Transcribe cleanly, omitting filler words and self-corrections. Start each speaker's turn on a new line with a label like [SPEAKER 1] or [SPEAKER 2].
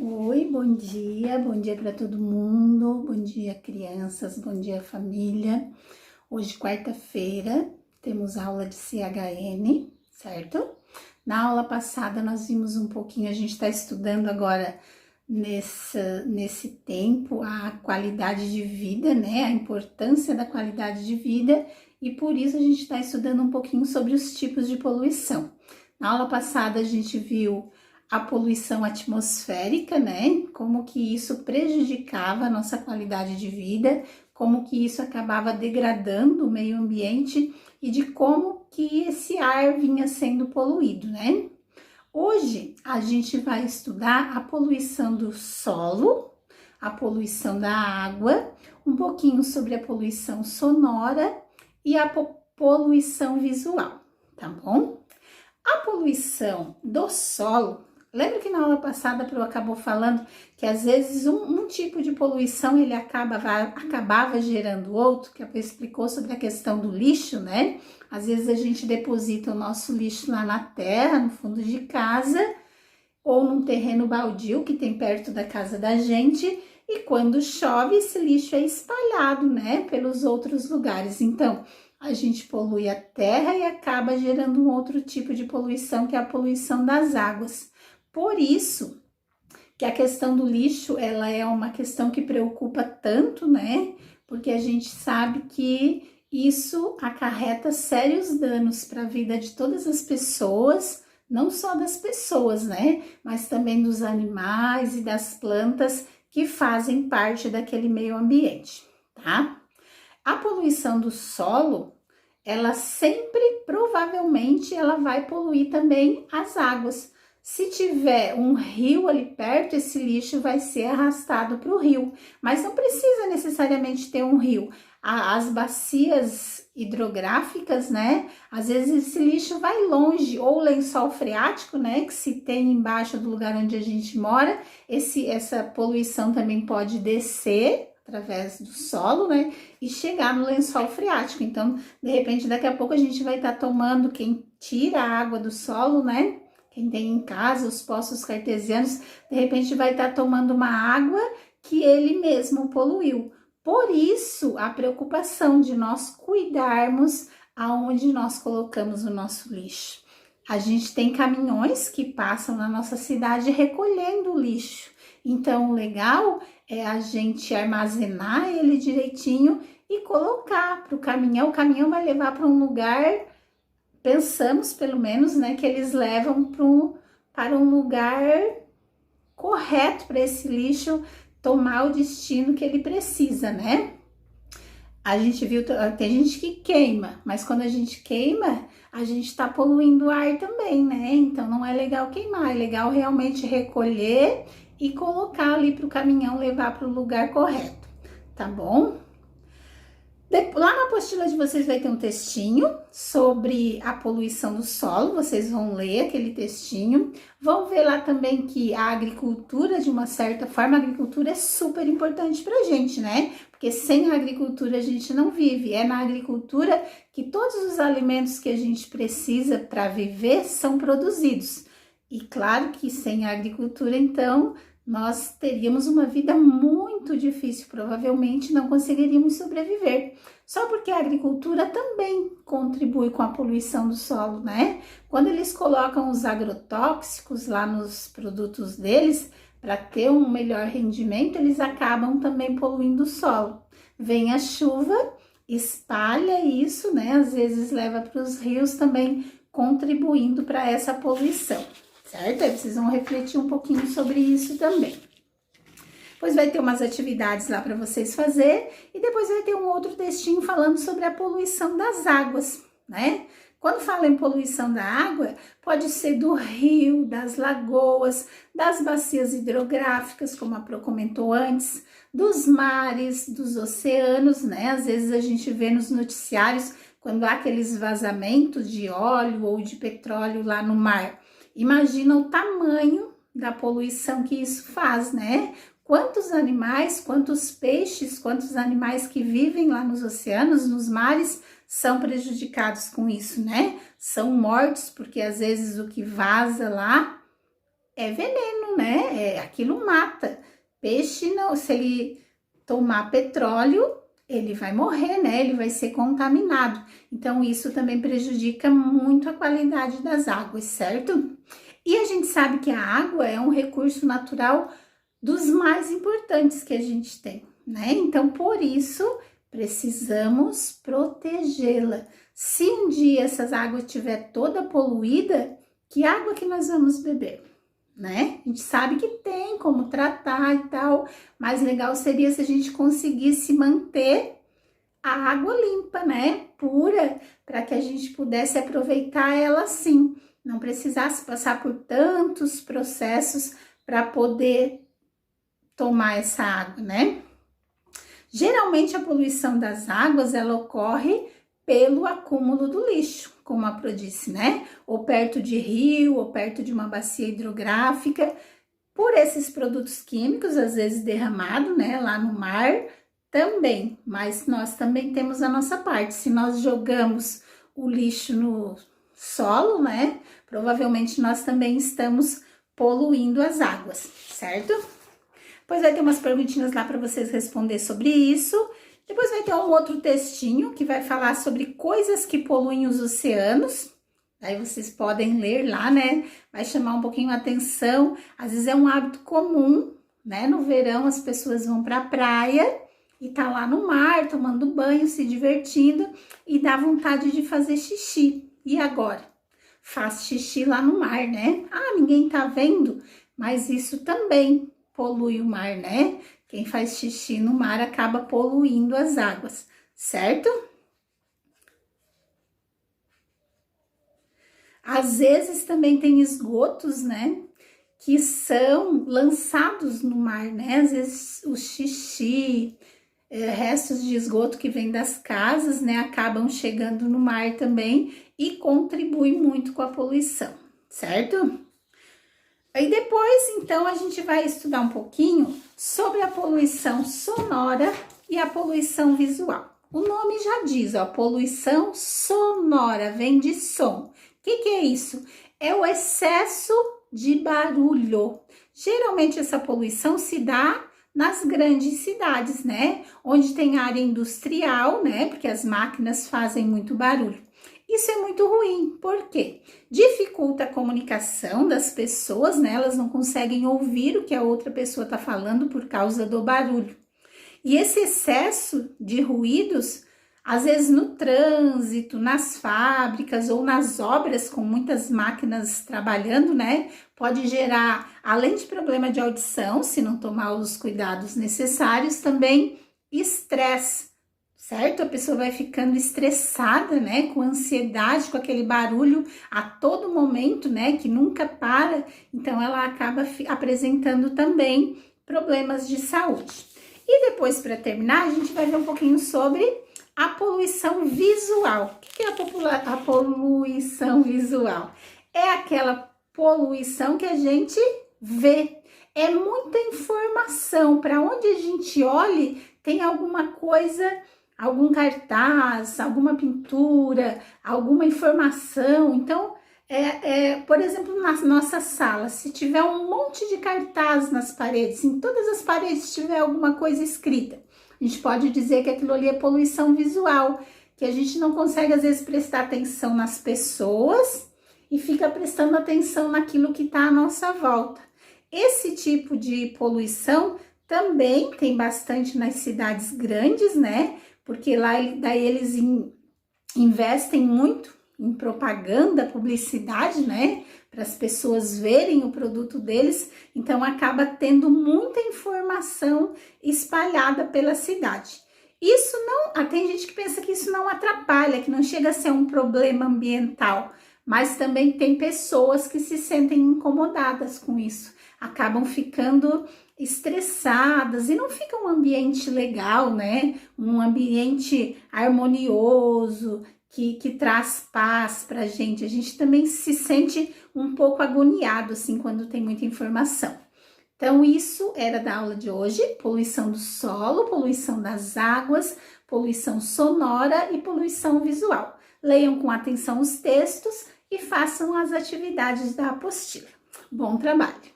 [SPEAKER 1] Oi, bom dia para todo mundo, bom dia crianças, bom dia família. Hoje, quarta-feira, temos aula de CHN, certo? Na aula passada nós vimos um pouquinho, a gente está estudando agora nesse tempo a qualidade de vida, né? A importância da qualidade de vida e por isso a gente está estudando um pouquinho sobre os tipos de poluição. Na aula passada a gente viu a poluição atmosférica, né? Como que isso prejudicava a nossa qualidade de vida, como que isso acabava degradando o meio ambiente e de como que esse ar vinha sendo poluído, né? Hoje a gente vai estudar a poluição do solo, a poluição da água, um pouquinho sobre a poluição sonora e a poluição visual, tá bom? A poluição do solo, lembra que na aula passada a Pro acabou falando que às vezes um tipo de poluição ele acabava gerando outro, que a Pro explicou sobre a questão do lixo, né? Às vezes a gente deposita o nosso lixo lá na terra, no fundo de casa, ou num terreno baldio que tem perto da casa da gente, e quando chove esse lixo é espalhado, né, pelos outros lugares. Então, a gente polui a terra e acaba gerando um outro tipo de poluição, que é a poluição das águas. Por isso que a questão do lixo, ela é uma questão que preocupa tanto, né? Porque a gente sabe que isso acarreta sérios danos para a vida de todas as pessoas, não só das pessoas, né? Mas também dos animais e das plantas que fazem parte daquele meio ambiente, tá? A poluição do solo, ela sempre, provavelmente, ela vai poluir também as águas. Se tiver um rio ali perto, esse lixo vai ser arrastado para o rio, mas não precisa necessariamente ter um rio. As bacias hidrográficas, né? Às vezes esse lixo vai longe, ou lençol freático, né? Que se tem embaixo do lugar onde a gente mora, essa poluição também pode descer através do solo, né? E chegar no lençol freático. Então, de repente, daqui a pouco a gente vai estar tomando, quem tira a água do solo, né? Quem tem em casa os poços cartesianos, de repente vai estar tomando uma água que ele mesmo poluiu. Por isso, a preocupação de nós cuidarmos aonde nós colocamos o nosso lixo. A gente tem caminhões que passam na nossa cidade recolhendo o lixo. Então, o legal é a gente armazenar ele direitinho e colocar para o caminhão. O caminhão vai levar para um lugar, pensamos pelo menos, né, que eles levam para um lugar correto para esse lixo tomar o destino que ele precisa, né? A gente viu, tem gente que queima, mas quando a gente queima, a gente tá poluindo o ar também, né? Então não é legal queimar, é legal realmente recolher e colocar ali para o caminhão levar para o lugar correto, tá bom? Lá na apostila de vocês vai ter um textinho sobre a poluição do solo, vocês vão ler aquele textinho, vão ver lá também que a agricultura, de uma certa forma, a agricultura é super importante pra gente, né? Porque sem a agricultura a gente não vive, é na agricultura que todos os alimentos que a gente precisa para viver são produzidos. E claro que sem a agricultura, então, nós teríamos uma vida muito difícil, provavelmente não conseguiríamos sobreviver. Só porque a agricultura também contribui com a poluição do solo, né? Quando eles colocam os agrotóxicos lá nos produtos deles, para ter um melhor rendimento, eles acabam também poluindo o solo. Vem a chuva, espalha isso, né? Às vezes leva para os rios também, contribuindo para essa poluição. Certo? Aí vocês vão refletir um pouquinho sobre isso também. Depois vai ter umas atividades lá para vocês fazer e depois vai ter um outro textinho falando sobre a poluição das águas, né? Quando fala em poluição da água, pode ser do rio, das lagoas, das bacias hidrográficas, como a Pro comentou antes, dos mares, dos oceanos, né? Às vezes a gente vê nos noticiários quando há aqueles vazamentos de óleo ou de petróleo lá no mar. Imagina o tamanho da poluição que isso faz, né? Quantos animais, quantos peixes, quantos animais que vivem lá nos oceanos, nos mares, são prejudicados com isso, né? São mortos, porque às vezes o que vaza lá é veneno, né? Aquilo mata. Peixe, não, se ele tomar petróleo, ele vai morrer, né? Ele vai ser contaminado. Então, isso também prejudica muito a qualidade das águas, certo? E a gente sabe que a água é um recurso natural dos mais importantes que a gente tem, né? Então, por isso, precisamos protegê-la. Se um dia essas águas estiver toda poluída, que água que nós vamos beber, né? A gente sabe que tem como tratar e tal, mas legal seria se a gente conseguisse manter a água limpa, né? Pura, para que a gente pudesse aproveitar ela assim, não precisasse passar por tantos processos para poder tomar essa água, né? Geralmente a poluição das águas, ela ocorre pelo acúmulo do lixo, como a Pro disse, né? Ou perto de rio, ou perto de uma bacia hidrográfica, por esses produtos químicos, às vezes derramado, né, lá no mar também, mas nós também temos a nossa parte. Se nós jogamos o lixo no solo, né, provavelmente nós também estamos poluindo as águas, certo? Depois vai ter umas perguntinhas lá para vocês responder sobre isso. Depois vai ter um outro textinho que vai falar sobre coisas que poluem os oceanos. Aí vocês podem ler lá, né? Vai chamar um pouquinho a atenção. Às vezes é um hábito comum, né? No verão as pessoas vão para a praia e tá lá no mar, tomando banho, se divertindo e dá vontade de fazer xixi. E agora? Faz xixi lá no mar, né? Ah, ninguém tá vendo, mas isso também polui o mar, né? Quem faz xixi no mar acaba poluindo as águas, certo? Às vezes também tem esgotos, né? Que são lançados no mar, né? Às vezes o xixi, restos de esgoto que vem das casas, né? Acabam chegando no mar também e contribui muito com a poluição, certo? Aí depois, então, a gente vai estudar um pouquinho sobre a poluição sonora e a poluição visual. O nome já diz, ó, poluição sonora, vem de som. O que é isso? É o excesso de barulho. Geralmente essa poluição se dá nas grandes cidades, né? Onde tem área industrial, né? Porque as máquinas fazem muito barulho. Isso é muito ruim, por quê? Dificulta a comunicação das pessoas, né? Elas não conseguem ouvir o que a outra pessoa está falando por causa do barulho. E esse excesso de ruídos, às vezes no trânsito, nas fábricas ou nas obras com muitas máquinas trabalhando, né? Pode gerar, além de problema de audição, se não tomar os cuidados necessários, também estresse. Certo? A pessoa vai ficando estressada, né? Com ansiedade, com aquele barulho a todo momento, né? Que nunca para. Então, ela acaba apresentando também problemas de saúde. E depois, para terminar, a gente vai ver um pouquinho sobre a poluição visual. O que é a poluição visual? É aquela poluição que a gente vê. É muita informação. Para onde a gente olhe, tem alguma coisa, algum cartaz, alguma pintura, alguma informação. Então, por exemplo, na nossa sala, se tiver um monte de cartaz nas paredes, em todas as paredes tiver alguma coisa escrita, a gente pode dizer que aquilo ali é poluição visual, que a gente não consegue, às vezes, prestar atenção nas pessoas e fica prestando atenção naquilo que está à nossa volta. Esse tipo de poluição também tem bastante nas cidades grandes, né? Porque lá daí eles investem muito em propaganda, publicidade, né? Para as pessoas verem o produto deles. Então acaba tendo muita informação espalhada pela cidade. Isso não, tem gente que pensa que isso não atrapalha, que não chega a ser um problema ambiental, mas também tem pessoas que se sentem incomodadas com isso, acabam ficando estressadas e não fica um ambiente legal, né? Um ambiente harmonioso, que traz paz pra gente. A gente também se sente um pouco agoniado, assim, quando tem muita informação. Então, isso era da aula de hoje: poluição do solo, poluição das águas, poluição sonora e poluição visual. Leiam com atenção os textos e façam as atividades da apostila. Bom trabalho!